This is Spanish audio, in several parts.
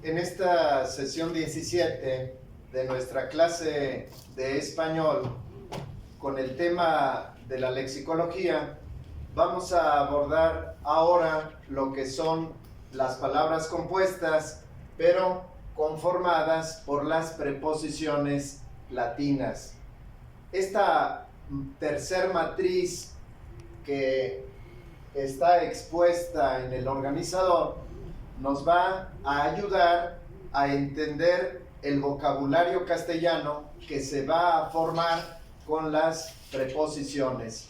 En esta sesión 17 de nuestra clase de español, con el tema de la lexicología, vamos a abordar ahora lo que son las palabras compuestas, pero conformadas por las preposiciones latinas. Esta tercer matriz que está expuesta en el organizador nos va a ayudar a entender el vocabulario castellano que se va a formar con las preposiciones.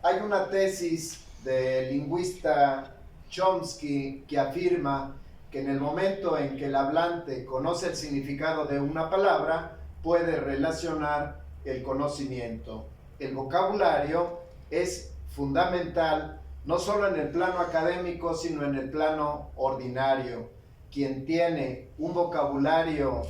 Hay una tesis del lingüista Chomsky que afirma que en el momento en que el hablante conoce el significado de una palabra, puede relacionar el conocimiento. El vocabulario es fundamental no solo en el plano académico, sino en el plano ordinario. Quien tiene un vocabulario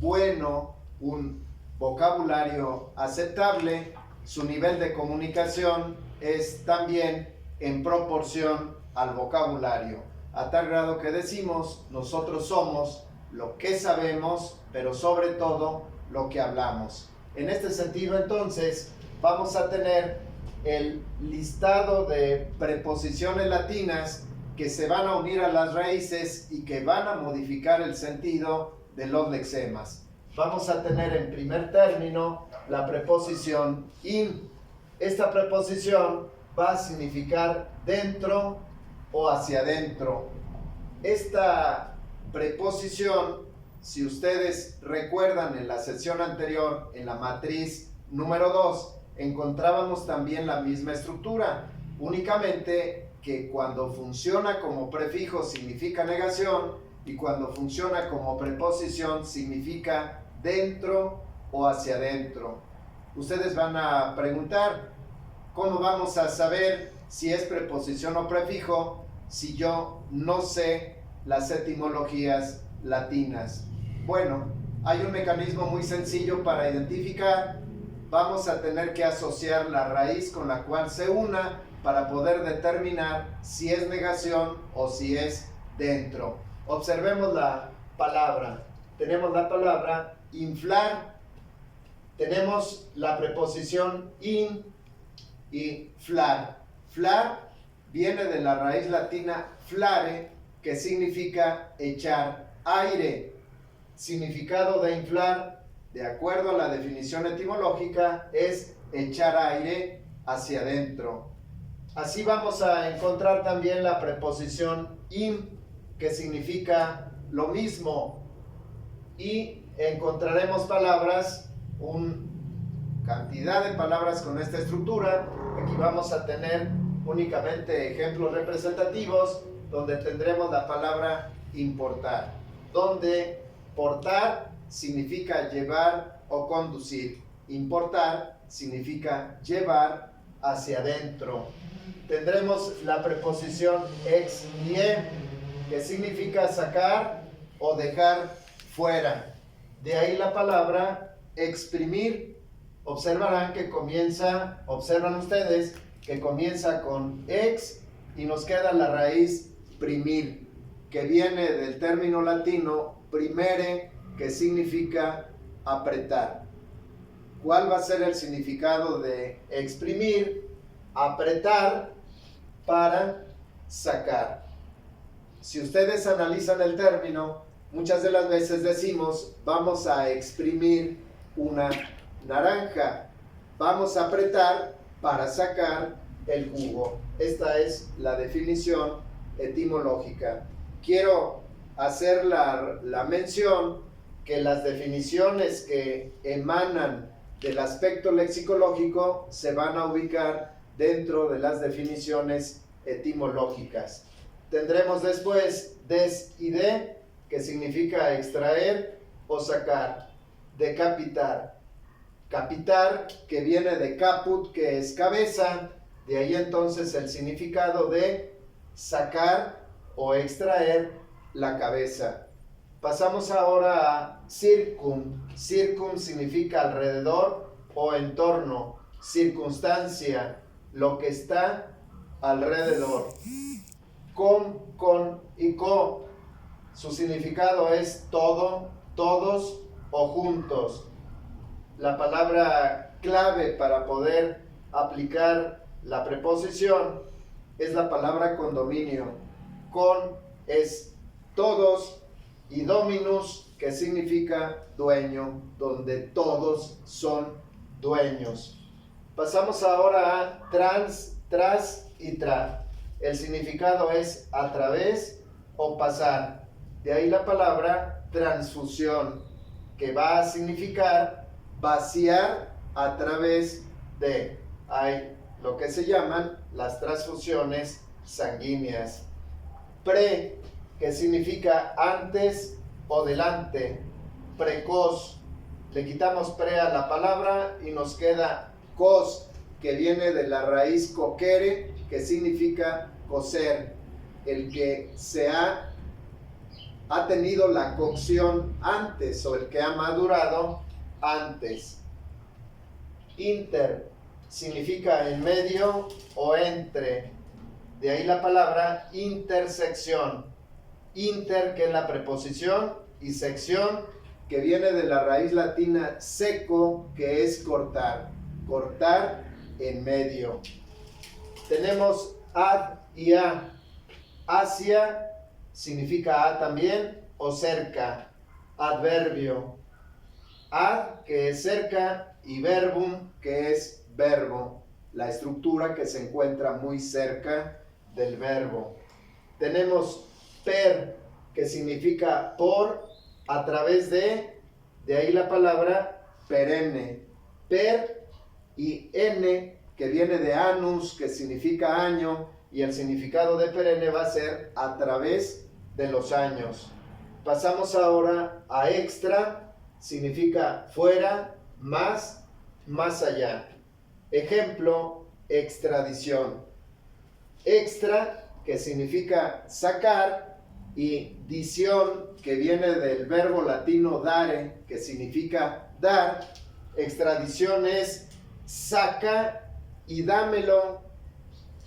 bueno, un vocabulario aceptable, su nivel de comunicación es también en proporción al vocabulario, a tal grado que decimos, nosotros somos lo que sabemos, pero sobre todo lo que hablamos. En este sentido, entonces, vamos a tener el listado de preposiciones latinas que se van a unir a las raíces y que van a modificar el sentido de los lexemas. Vamos a tener en primer término la preposición in. Esta preposición va a significar dentro o hacia adentro. Esta preposición, si ustedes recuerdan en la sesión anterior, en la matriz número 2, encontrábamos también la misma estructura, únicamente que cuando funciona como prefijo significa negación y cuando funciona como preposición significa dentro o hacia adentro. Ustedes van a preguntar, ¿cómo vamos a saber si es preposición o prefijo si yo no sé las etimologías latinas? Bueno, hay un mecanismo muy sencillo para identificar. Vamos a tener que asociar la raíz con la cual se una para poder determinar si es negación o si es dentro. Observemos la palabra. Tenemos la palabra inflar, tenemos la preposición in y flar. Flar viene de la raíz latina flare, que significa echar aire. Significado de inflar, de acuerdo a la definición etimológica, es echar aire hacia adentro. Así vamos a encontrar también la preposición in, que significa lo mismo, y encontraremos palabras, cantidad de palabras con esta estructura. Aquí vamos a tener únicamente ejemplos representativos, donde tendremos la palabra importar, donde portar significa llevar o conducir. Importar significa llevar hacia adentro. Tendremos la preposición expier, que significa sacar o dejar fuera. De ahí la palabra exprimir. Observan ustedes que comienza con ex y nos queda la raíz primir, que viene del término latino primere, que significa apretar. ¿Cuál va a ser el significado de exprimir? Apretar para sacar. Si ustedes analizan el término, muchas de las veces decimos, vamos a exprimir una naranja. Vamos a apretar para sacar el jugo. Esta es la definición etimológica. Quiero hacer la mención que las definiciones que emanan del aspecto lexicológico se van a ubicar dentro de las definiciones etimológicas. Tendremos después des y de, que significa extraer o sacar. Decapitar. Capitar, que viene de caput, que es cabeza. De ahí entonces el significado de sacar o extraer la cabeza. Pasamos ahora a circum. Circum significa alrededor o en torno. Circunstancia, lo que está alrededor. Con y co Su significado es todo, todos o juntos. La palabra clave para poder aplicar la preposición es la palabra condominio. Con es todos y dominus, que significa dueño, donde todos son dueños. Pasamos ahora a trans, tras y tra. El significado es a través o pasar. De ahí la palabra transfusión, que va a significar vaciar a través de. Hay lo que se llaman las transfusiones sanguíneas. Pre, que significa antes o delante. Precoz. Le quitamos pre a la palabra y nos queda cos, que viene de la raíz coquere, que significa cocer. El que se ha tenido la cocción antes, o el que ha madurado antes. Inter significa en medio o entre. De ahí la palabra intersección. Inter, que es la preposición, y sección, que viene de la raíz latina seco, que es cortar. Cortar en medio. Tenemos ad y a. Hacia significa a también, o cerca. Adverbio. Ad, que es cerca, y verbum, que es verbo. La estructura que se encuentra muy cerca del verbo. Tenemos per, que significa por, a través de ahí la palabra perenne. Per y n, que viene de anus, que significa año, y el significado de perenne va a ser a través de los años. Pasamos ahora a extra, significa fuera, más, más allá. Ejemplo, extradición. Extra, que significa sacar, y dición, que viene del verbo latino dare, que significa dar. Extradición es saca y dámelo.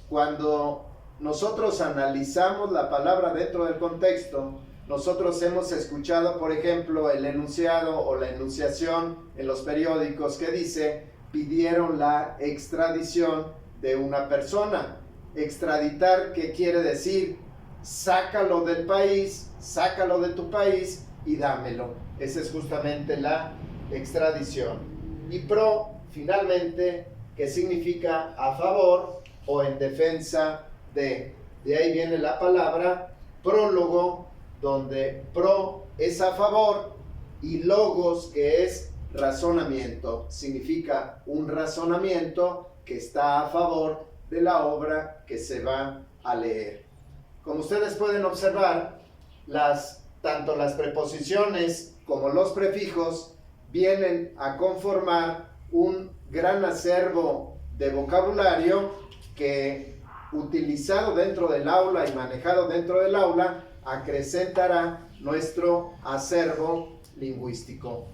Cuando nosotros analizamos la palabra dentro del contexto, nosotros hemos escuchado, por ejemplo, el enunciado o la enunciación en los periódicos que dice: pidieron la extradición de una persona. Extraditar, ¿qué quiere decir? Sácalo del país, sácalo de tu país y dámelo. Esa es justamente la extradición. Y pro, finalmente, que significa a favor o en defensa de. De ahí viene la palabra prólogo, donde pro es a favor y logos, que es razonamiento. Significa un razonamiento que está a favor de la obra que se va a leer. Como ustedes pueden observar, tanto las preposiciones como los prefijos vienen a conformar un gran acervo de vocabulario que, utilizado dentro del aula y manejado dentro del aula, acrecentará nuestro acervo lingüístico.